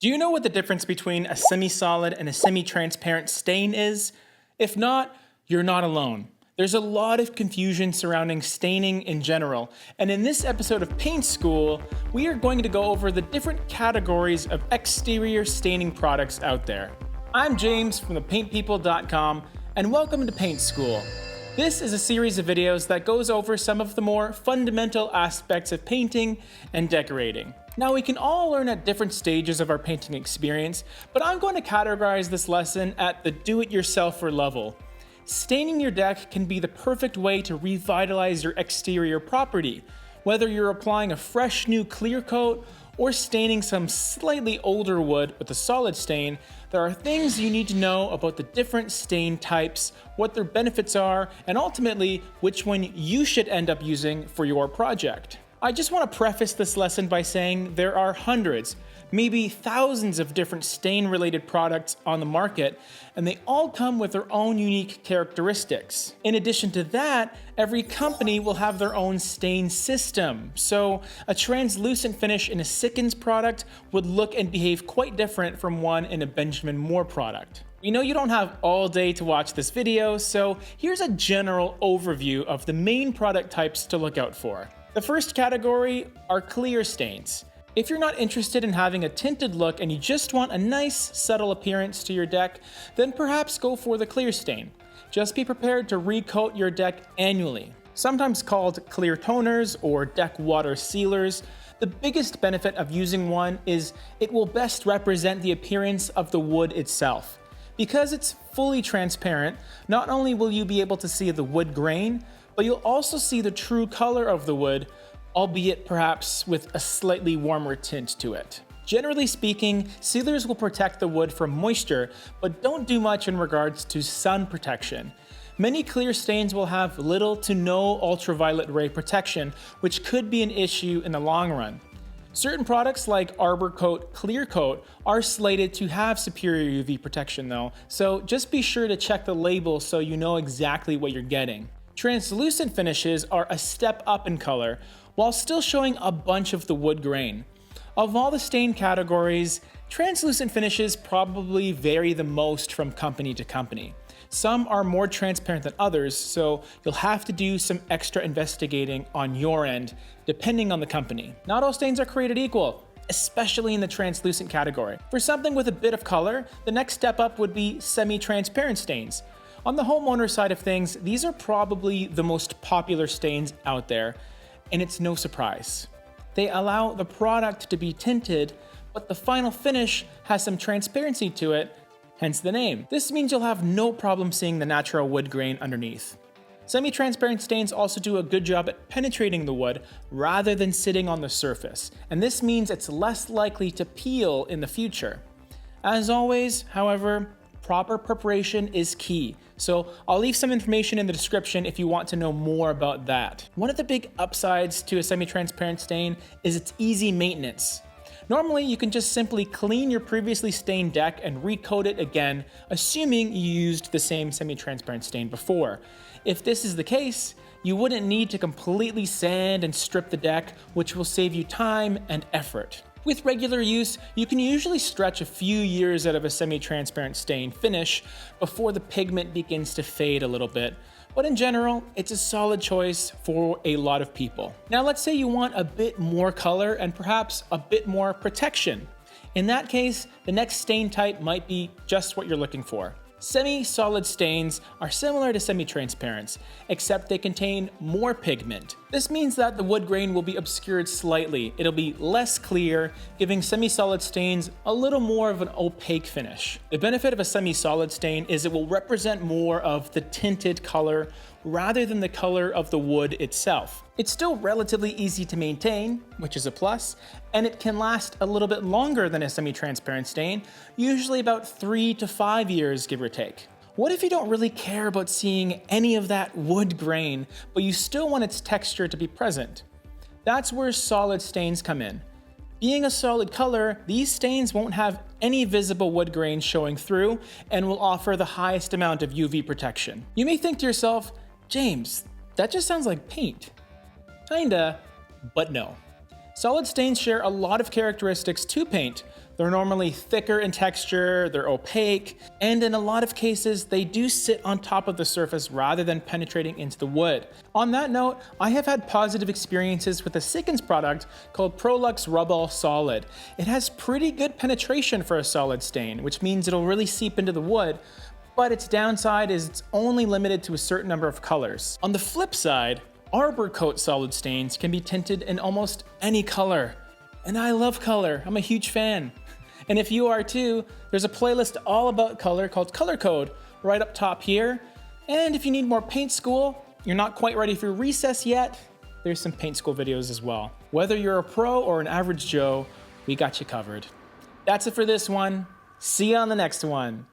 Do you know what the difference between a semi-solid and a semi-transparent stain is? If not, you're not alone. There's a lot of confusion surrounding staining in general, and in this episode of Paint School, we are going to go over the different categories of exterior staining products out there. I'm James from thepaintpeople.com, and welcome to Paint School. This is a series of videos that goes over some of the more fundamental aspects of painting and decorating. Now, we can all learn at different stages of our painting experience, but I'm going to categorize this lesson at the do-it-yourselfer level. Staining your deck can be the perfect way to revitalize your exterior property. Whether you're applying a fresh new clear coat or staining some slightly older wood with a solid stain, there are things you need to know about the different stain types, what their benefits are, and ultimately which one you should end up using for your project. I just want to preface this lesson by saying there are hundreds, maybe thousands of different stain-related products on the market, and they all come with their own unique characteristics. In addition to that, every company will have their own stain system, so a translucent finish in a Sikkens product would look and behave quite different from one in a Benjamin Moore product. We know you don't have all day to watch this video, so here's a general overview of the main product types to look out for. The first category are clear stains. If you're not interested in having a tinted look and you just want a nice, subtle appearance to your deck, then perhaps go for the clear stain. Just be prepared to recoat your deck annually. Sometimes called clear toners or deck water sealers, the biggest benefit of using one is it will best represent the appearance of the wood itself. Because it's fully transparent, not only will you be able to see the wood grain, but you'll also see the true color of the wood, albeit perhaps with a slightly warmer tint to it. Generally speaking, sealers will protect the wood from moisture, but don't do much in regards to sun protection. Many clear stains will have little to no ultraviolet ray protection, which could be an issue in the long run. Certain products like Arbor Coat Clear Coat are slated to have superior UV protection though, so just be sure to check the label so you know exactly what you're getting. Translucent finishes are a step up in color, while still showing a bunch of the wood grain. Of all the stain categories, translucent finishes probably vary the most from company to company. Some are more transparent than others, so you'll have to do some extra investigating on your end, depending on the company. Not all stains are created equal, especially in the translucent category. For something with a bit of color, the next step up would be semi-transparent stains. On the homeowner side of things, these are probably the most popular stains out there, and it's no surprise. They allow the product to be tinted, but the final finish has some transparency to it, hence the name. This means you'll have no problem seeing the natural wood grain underneath. Semi-transparent stains also do a good job at penetrating the wood rather than sitting on the surface, and this means it's less likely to peel in the future. As always, however, proper preparation is key, so I'll leave some information in the description if you want to know more about that. One of the big upsides to a semi-transparent stain is its easy maintenance. Normally, you can just simply clean your previously stained deck and recoat it again, assuming you used the same semi-transparent stain before. If this is the case, you wouldn't need to completely sand and strip the deck, which will save you time and effort. With regular use, you can usually stretch a few years out of a semi-transparent stain finish before the pigment begins to fade a little bit, but in general, it's a solid choice for a lot of people. Now let's say you want a bit more color and perhaps a bit more protection. In that case, the next stain type might be just what you're looking for. Semi-solid stains are similar to semi-transparents, except they contain more pigment. This means that the wood grain will be obscured slightly. It'll be less clear, giving semi-solid stains a little more of an opaque finish. The benefit of a semi-solid stain is it will represent more of the tinted color rather than the color of the wood itself. It's still relatively easy to maintain, which is a plus, and it can last a little bit longer than a semi-transparent stain, usually about 3 to 5 years, give or take. What if you don't really care about seeing any of that wood grain, but you still want its texture to be present? That's where solid stains come in. Being a solid color, these stains won't have any visible wood grain showing through and will offer the highest amount of UV protection. You may think to yourself, James, that just sounds like paint. Kinda, but no. Solid stains share a lot of characteristics to paint. They're normally thicker in texture, they're opaque, and in a lot of cases, they do sit on top of the surface rather than penetrating into the wood. On that note, I have had positive experiences with a Sikkens product called Prolux Rubble Solid. It has pretty good penetration for a solid stain, which means it'll really seep into the wood, but its downside is it's only limited to a certain number of colors. On the flip side, Arbor Coat solid stains can be tinted in almost any color. And I love color, I'm a huge fan. And if you are too, there's a playlist all about color called Color Code right up top here. And if you need more paint school, you're not quite ready for recess yet, there's some paint school videos as well. Whether you're a pro or an average Joe, we got you covered. That's it for this one. See you on the next one.